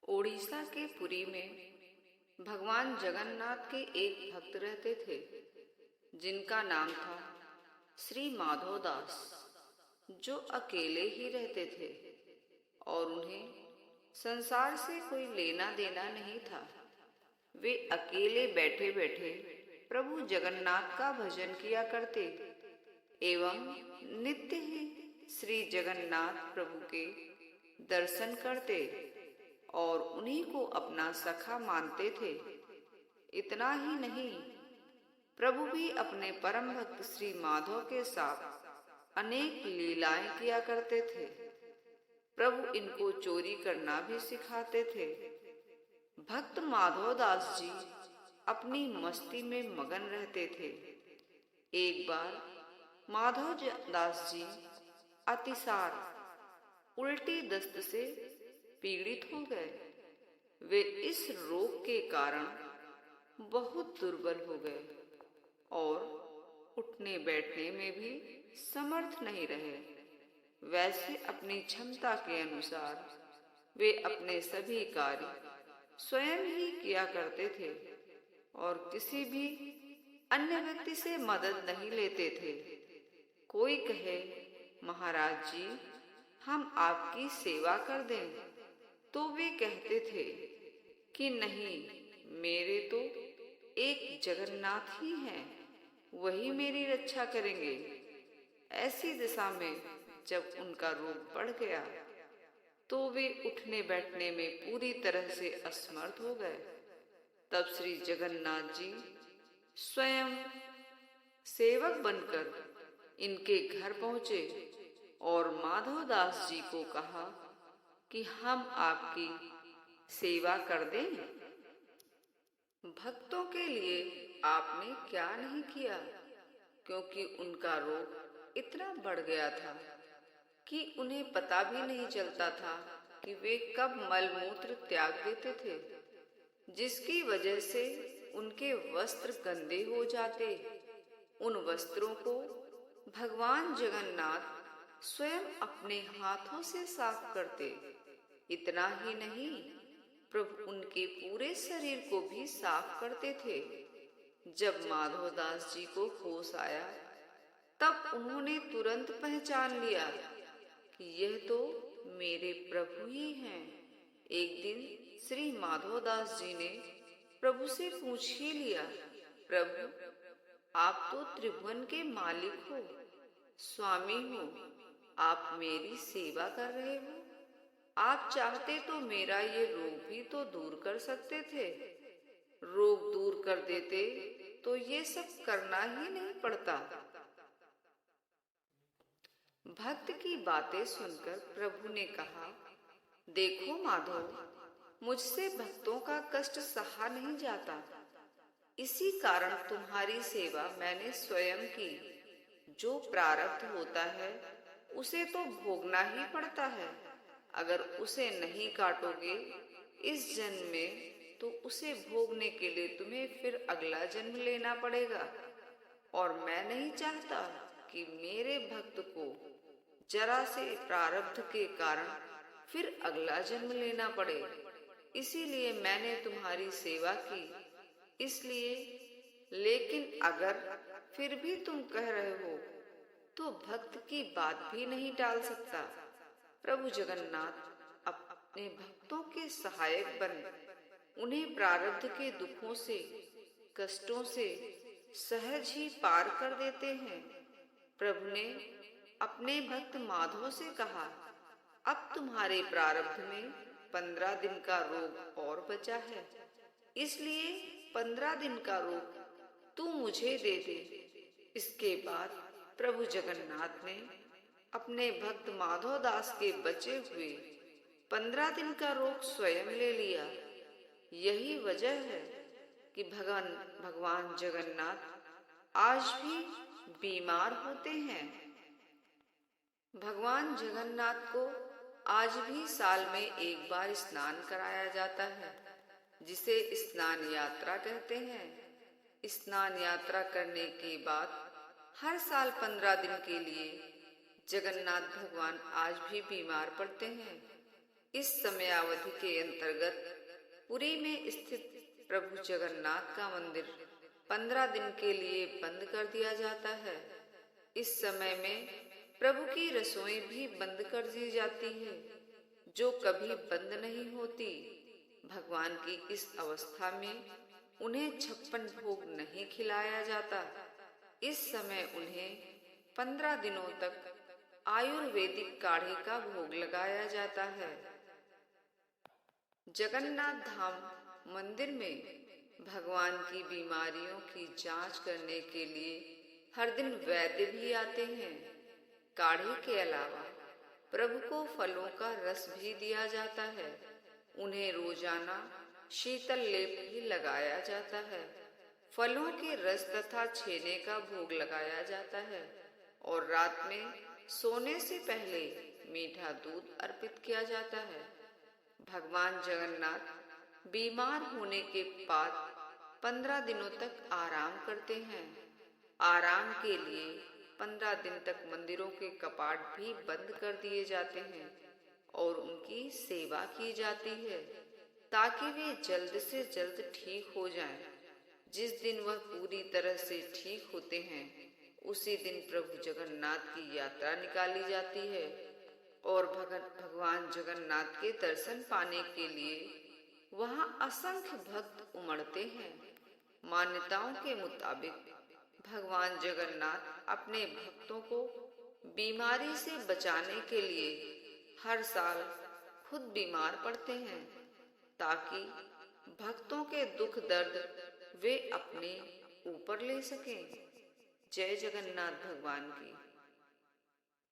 ओडिशा के पुरी में भगवान जगन्नाथ के एक भक्त रहते थे जिनका नाम था श्री माधव दास, जो अकेले ही रहते थे और उन्हें संसार से कोई लेना देना नहीं था। वे अकेले बैठे बैठे प्रभु जगन्नाथ का भजन किया करते एवं नित्य ही श्री जगन्नाथ प्रभु के दर्शन करते और उन्हीं को अपना सखा मानते थे। इतना ही नहीं, प्रभु भी अपने परम भक्त श्री माधव के साथ अनेक लीलाएं किया करते थे। प्रभु इनको चोरी करना भी सिखाते थे। भक्त माधव दास जी अपनी मस्ती में मगन रहते थे। एक बार माधव दास जी अतिसार उल्टी दस्त से पीड़ित हो गए। वे इस रोग के कारण बहुत दुर्बल हो गए और उठने बैठने में भी समर्थ नहीं रहे। वैसे अपनी क्षमता के अनुसार वे अपने सभी कार्य स्वयं ही किया करते थे और किसी भी अन्य व्यक्ति से मदद नहीं लेते थे। कोई कहे, महाराज जी हम आपकी सेवा कर दें, तो वे कहते थे कि नहीं, मेरे तो एक जगन्नाथ ही हैं, वही मेरी रक्षा करेंगे। ऐसी दशा में जब उनका रोग बढ़ गया तो वे उठने बैठने में पूरी तरह से असमर्थ हो गए। तब श्री जगन्नाथ जी स्वयं सेवक बनकर इनके घर पहुंचे और माधव दास जी को कहा कि हम आपकी सेवा कर दें। भक्तों के लिए आपने क्या नहीं किया, क्योंकि उनका रोग इतना बढ़ गया था कि उन्हें पता भी नहीं चलता था कि वे कब मलमूत्र त्याग देते थे, जिसकी वजह से उनके वस्त्र गंदे हो जाते। उन वस्त्रों को भगवान जगन्नाथ स्वयं अपने हाथों से साफ करते। इतना ही नहीं, प्रभु उनके पूरे शरीर को भी साफ करते थे। जब माधव दास जी को होश आया तब उन्होंने तुरंत पहचान लिया कि यह तो मेरे प्रभु ही हैं। एक दिन श्री माधव दास जी ने प्रभु से पूछ ही लिया, प्रभु आप तो त्रिभुवन के मालिक हो, स्वामी हो, आप मेरी सेवा कर रहे हो। आप चाहते तो मेरा ये रोग भी तो दूर कर सकते थे। रोग दूर कर देते तो ये सब करना ही नहीं पड़ता। भक्त की बातें सुनकर प्रभु ने कहा, देखो माधव, मुझसे भक्तों का कष्ट सहा नहीं जाता। इसी कारण तुम्हारी सेवा मैंने स्वयं की। जो प्रारब्ध होता है उसे तो भोगना ही पड़ता है। अगर उसे नहीं काटोगे इस जन्म में तो उसे भोगने के लिए तुम्हें फिर अगला जन्म लेना पड़ेगा। और मैं नहीं चाहता कि मेरे भक्त को जरा से प्रारब्ध के कारण फिर अगला जन्म लेना पड़े। इसीलिए मैंने तुम्हारी सेवा की। इसलिए, लेकिन अगर फिर भी तुम कह रहे हो तो भक्त की बात भी नहीं टाल सकता। प्रभु जगन्नाथ अपने भक्तों के सहायक बन उन्हें प्रारब्ध के दुखों से, कष्टों से सहज ही पार कर देते हैं। प्रभु ने अपने भक्त माधव से कहा, अब तुम्हारे प्रारब्ध में 15 दिन का रोग और बचा है, इसलिए 15 दिन का रोग तू मुझे दे दे। इसके बाद प्रभु जगन्नाथ ने अपने भक्त माधव दास के बचे हुए 15 दिन का रोग स्वयं ले लिया। यही वजह है कि भगवान जगन्नाथ आज भी बीमार होते हैं। भगवान जगन्नाथ को आज भी साल में एक बार स्नान कराया जाता है, जिसे स्नान यात्रा कहते हैं। स्नान यात्रा करने के बाद हर साल 15 दिन के लिए जगन्नाथ भगवान आज भी बीमार पड़ते हैं। इस समयावधि के अंतर्गत पुरी में स्थित प्रभु जगन्नाथ का मंदिर 15 दिन के लिए बंद कर दिया जाता है। इस समय में प्रभु की रसोई भी बंद कर दी जाती है, जो कभी बंद नहीं होती। भगवान की इस अवस्था में उन्हें 56 भोग नहीं खिलाया जाता। इस समय उन्हें 15 दिनों तक आयुर्वेदिक काढ़े का भोग लगाया जाता है। जगन्नाथ धाम मंदिर में भगवान की बीमारियों की जांच करने के लिए हर दिन वैद्य भी आते हैं। काढ़े के अलावा प्रभु को फलों का रस भी दिया जाता है। उन्हें रोजाना शीतल लेप भी लगाया जाता है। फलों के रस तथा छेने का भोग लगाया जाता है और रात में सोने से पहले मीठा दूध अर्पित किया जाता है। भगवान जगन्नाथ बीमार होने के बाद 15 दिनों तक आराम करते हैं। आराम के लिए 15 दिन तक मंदिरों के कपाट भी बंद कर दिए जाते हैं और उनकी सेवा की जाती है ताकि वे जल्द से जल्द ठीक हो जाएं। जिस दिन वह पूरी तरह से ठीक होते हैं, उसी दिन प्रभु जगन्नाथ की यात्रा निकाली जाती है और भगवान जगन्नाथ के दर्शन पाने के लिए वहां असंख्य भक्त उमड़ते हैं। मान्यताओं के मुताबिक भगवान जगन्नाथ अपने भक्तों को बीमारी से बचाने के लिए हर साल खुद बीमार पड़ते हैं ताकि भक्तों के दुख दर्द वे अपने ऊपर ले सकें। जय जगन्नाथ भगवान की।